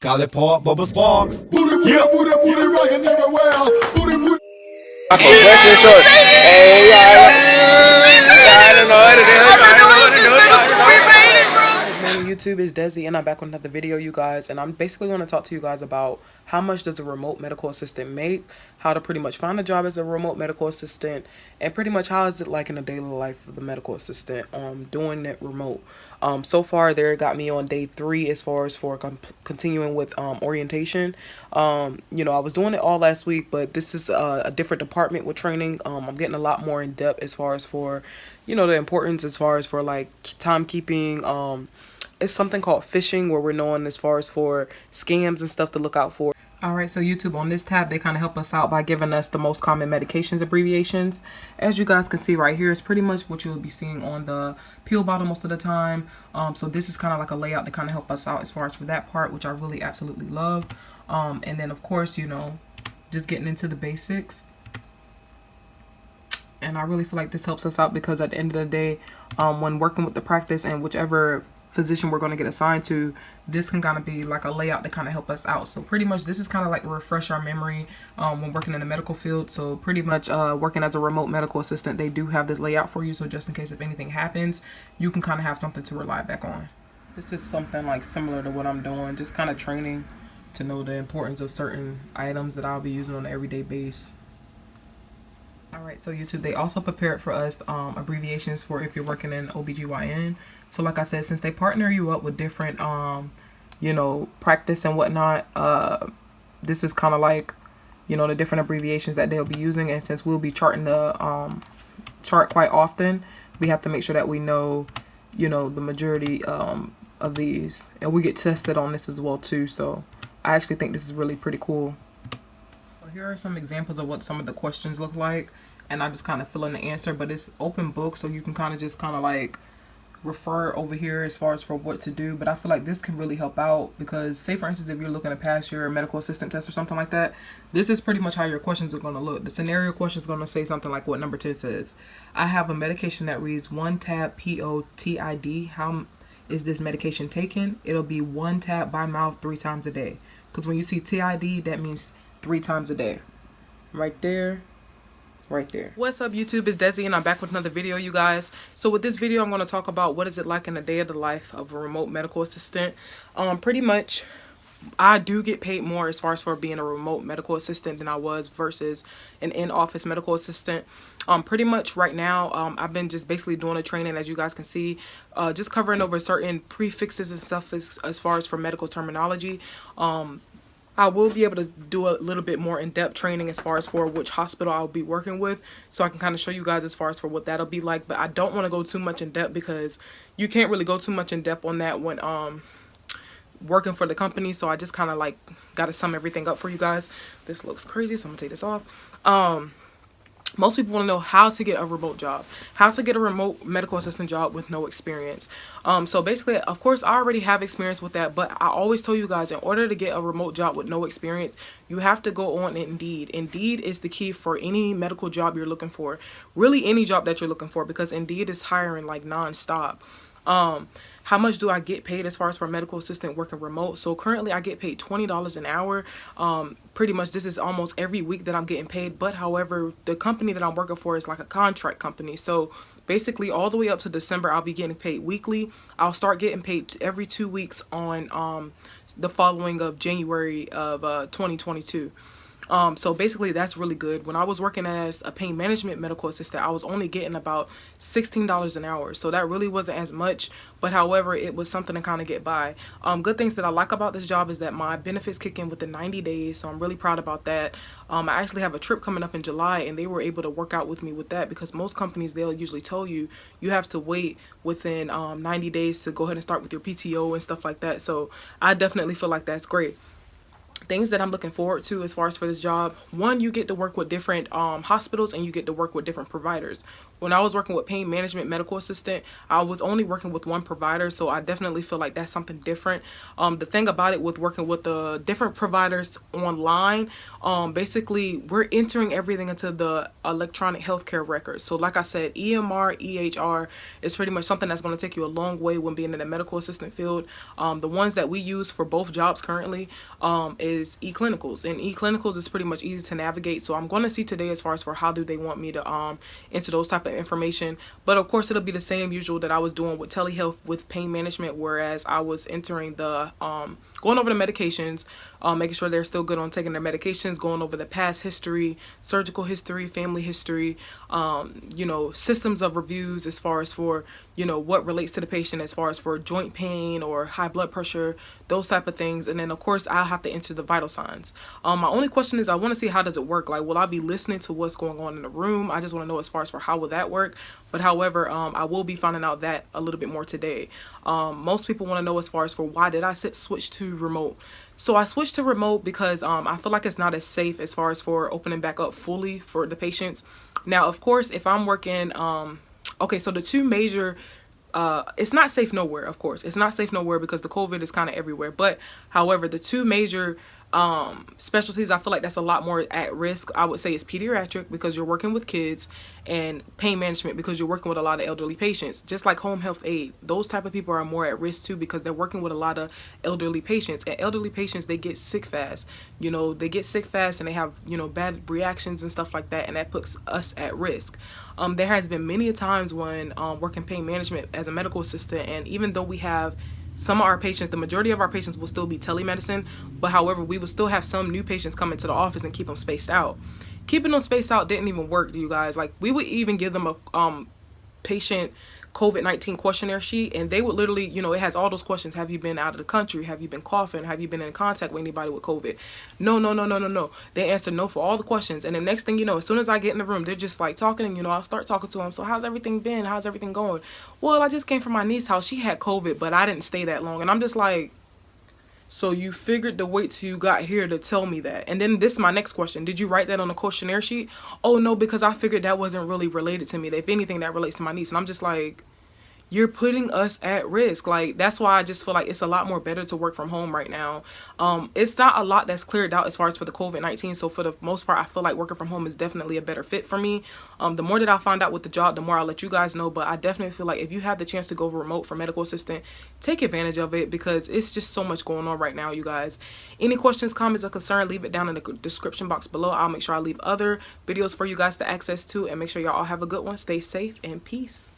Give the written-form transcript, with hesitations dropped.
Golly Park, Bubba Sparks. Booty, booty, booty, booty, rockin' everywhere. Booty, booty. Short. Hey, I don't know what to do. YouTube is Desi and I'm back with another video, you guys, and I'm basically going to talk to you guys about how much does a remote medical assistant make, how to pretty much find a job as a remote medical assistant, and pretty much how is it like in the daily life of the medical assistant doing it remote. So far there got me on day 3 as far as for continuing with orientation. You know, I was doing it all last week, but this is a different department with training. I'm getting a lot more in depth as far as for, you know, the importance as far as for like timekeeping. It's something called phishing, where we're knowing as far as for scams and stuff to look out for. Alright, so YouTube, on this tab, they kind of help us out by giving us the most common medications abbreviations. As you guys can see right here, it's pretty much what you'll be seeing on the pill bottle most of the time. So this is kind of like a layout to kind of help us out as far as for that part, which I really absolutely love. And then, of course, you know, just getting into the basics. And I really feel like this helps us out because at the end of the day, when working with the practice and whichever physician we're going to get assigned to, this can kind of be like a layout to kind of help us out. So pretty much this is kind of like refresh our memory when working in the medical field. So pretty much working as a remote medical assistant, they do have this layout for you, so just in case if anything happens, you can kind of have something to rely back on. This is something like similar to what I'm doing, just kind of training to know the importance of certain items that I'll be using on an everyday basis. Alright, so YouTube, they also prepared for us abbreviations for if you're working in OBGYN. So like I said, since they partner you up with different, you know, practice and whatnot, this is kind of like, you know, the different abbreviations that they'll be using. And since we'll be charting the chart quite often, we have to make sure that we know, you know, the majority of these. And we get tested on this as well too. So I actually think this is really pretty cool. Here are some examples of what some of the questions look like, and I just kind of fill in the answer, but it's open book, so you can kind of just kind of like refer over here as far as for what to do. But I feel like this can really help out because, say for instance, if you're looking to pass your medical assistant test or something like that, this is pretty much how your questions are going to look. The scenario question is going to say something like what number 10 says. I have a medication that reads 1 tab POTID. How is this medication taken? It'll be 1 tab by mouth 3 times a day, because when you see TID, that means 3 times a day. Right there, right there. What's up, YouTube? It's Desi and I'm back with another video, you guys. So with this video, I'm going to talk about what is it like in a day of the life of a remote medical assistant. Pretty much, I do get paid more as far as for being a remote medical assistant than I was versus an in-office medical assistant. Pretty much right now, I've been just basically doing a training, as you guys can see, just covering over certain prefixes and stuff as far as for medical terminology. I will be able to do a little bit more in-depth training as far as for which hospital I'll be working with, so I can kind of show you guys as far as for what that'll be like. But I don't want to go too much in depth because you can't really go too much in depth on that when working for the company. So I just kind of like got to sum everything up for you guys. This looks crazy, so I'm gonna take this off. Most people want to know how to get a remote job, how to get a remote medical assistant job with no experience. So basically, of course, I already have experience with that, but I always tell you guys, in order to get a remote job with no experience, you have to go on Indeed. Indeed is the key for any medical job you're looking for, really any job that you're looking for, because Indeed is hiring like non-stop. How much do I get paid as far as for a medical assistant working remote? So currently I get paid $20 an hour. Pretty much this is almost every week that I'm getting paid. But however, the company that I'm working for is like a contract company. So basically all the way up to December, I'll be getting paid weekly. I'll start getting paid every 2 weeks on the following of January of 2022. So basically that's really good. When I was working as a pain management medical assistant, I was only getting about $16 an hour. So that really wasn't as much, but however, it was something to kind of get by. Good things that I like about this job is that my benefits kick in within 90 days. So I'm really proud about that. I actually have a trip coming up in July, and they were able to work out with me with that, because most companies, they'll usually tell you you have to wait within 90 days to go ahead and start with your PTO and stuff like that. So I definitely feel like that's great. things that I'm looking forward to as far as for this job. One, you get to work with different hospitals, and you get to work with different providers. When I was working with pain management medical assistant, I was only working with one provider, so I definitely feel like that's something different. The thing about it with working with the different providers online, basically we're entering everything into the electronic healthcare records. So like I said, EMR, EHR is pretty much something that's going to take you a long way when being in the medical assistant field. The ones that we use for both jobs currently is eClinicals, and eClinicals is pretty much easy to navigate. So I'm going to see today as far as for how do they want me to enter those type of information. But of course it'll be the same usual that I was doing with telehealth with pain management, whereas I was entering the going over the medications, making sure they're still good on taking their medications, going over the past history, surgical history, family history, you know, systems of reviews as far as for, you know, what relates to the patient as far as for joint pain or high blood pressure, those type of things. And then of course I'll have to enter the vital signs. My only question is I want to see how does it work. Like, will I be listening to what's going on in the room? I just want to know as far as for how will that work. But however, I will be finding out that a little bit more today. Most people want to know as far as for why did I switch to remote. So I switched to remote because I feel like it's not as safe as far as for opening back up fully for the patients. Now, of course, if I'm working, okay, so the two major, it's not safe nowhere, of course. It's not safe nowhere because the COVID is kind of everywhere. But however, the two major specialties I feel like that's a lot more at risk, I would say, is pediatric because you're working with kids, and pain management because you're working with a lot of elderly patients. Just like home health aid, those type of people are more at risk too because they're working with a lot of elderly patients, and elderly patients, they get sick fast. You know, they get sick fast and they have, you know, bad reactions and stuff like that, and that puts us at risk. There has been many times when working pain management as a medical assistant, and even though we have some of our patients, the majority of our patients will still be telemedicine, but however, we will still have some new patients come into the office and keep them spaced out. Keeping them spaced out didn't even work, you guys. Like, we would even give them a patient COVID-19 questionnaire sheet, and they would literally, you know, it has all those questions. Have you been out of the country? Have you been coughing? Have you been in contact with anybody with COVID? No. They answered no for all the questions. And the next thing you know, as soon as I get in the room, they're just like talking, and, you know, I'll start talking to them. So how's everything been? How's everything going? Well, I just came from my niece's house. She had COVID, but I didn't stay that long. And I'm just like, so you figured to wait till you got here to tell me that? And then this is my next question. Did you write that on a questionnaire sheet? Oh, no, because I figured that wasn't really related to me. If anything, that relates to my niece. And I'm just like, you're putting us at risk. Like, that's why I just feel like it's a lot more better to work from home right now. It's not a lot that's cleared out as far as for the COVID-19. So for the most part, I feel like working from home is definitely a better fit for me. The more that I find out with the job, the more I'll let you guys know. But I definitely feel like if you have the chance to go remote for medical assistant, take advantage of it because it's just so much going on right now, you guys. Any questions, comments, or concern, leave it down in the description box below. I'll make sure I leave other videos for you guys to access to, and make sure y'all all have a good one. Stay safe and peace.